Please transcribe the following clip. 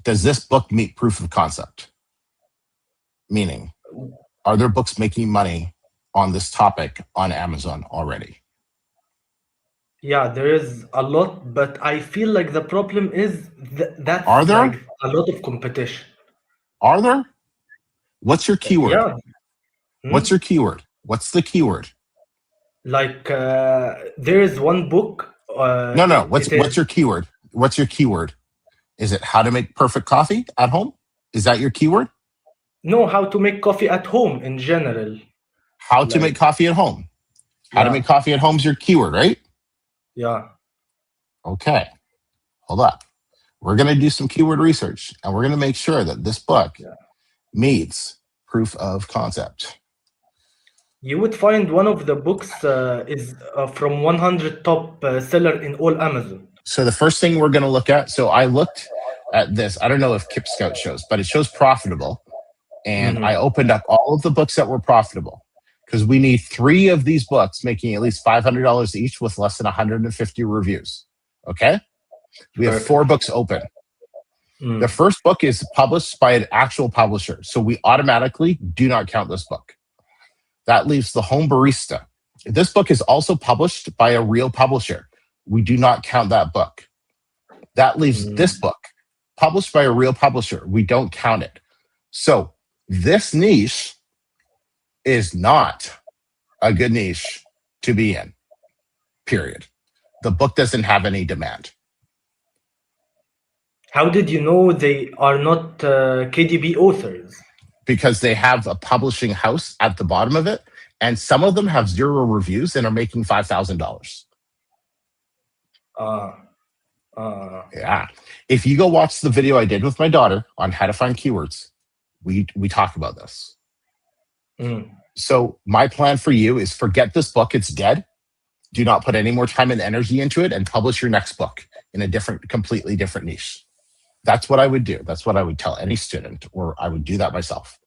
does this book meet proof of concept? Meaning, are there books making money on this topic on Amazon already? Yeah, there is a lot, but I feel like the problem is Are that's there? like a lot of competition. Are there? What's your keyword? Yeah. What's Hmm? your keyword? What's the keyword? Like there is one book. No. It What's is your keyword? What's your keyword? Is it how to make perfect coffee at home? Is that your keyword? no, how to make coffee at home in general. How to make Like coffee at home. How to yeah, make coffee at home is your keyword, right? yeah. Okay, hold up. We're going to do some keyword research and we're going to make sure that this book Yeah. meets proof of concept. You would find one of the books is from 100 top seller in all Amazon. So the first thing we're going to look at, so I looked at this. I don't know if Kip Scout shows, but it shows profitable. And I Mhm. opened up all of the books that were profitable because we need 3 of these books making at least $500 each with less than 150 reviews. Okay. We have 4 Perfect. books open. The Mm. first book is published by an actual publisher. So we automatically do not count this book. That leaves The Home Barista. This book is also published by a real publisher. We do not count that book. That leaves this Mm. book published by a real publisher. We don't count it. So this niche is not a good niche to be in, period. The book doesn't have any demand. How did you know they are not KDP authors? Because they have a publishing house at the bottom of it, and some of them have 0 reviews and are making $5,000. Uh, Yeah. If you go watch the video I did with my daughter on how to find keywords, we talk about this. mm. So my plan for you is forget this book. It's dead. Do not put any more time and energy into it and publish your next book in a completely different niche. That's what I would do. That's what I would tell any student, or I would do that myself.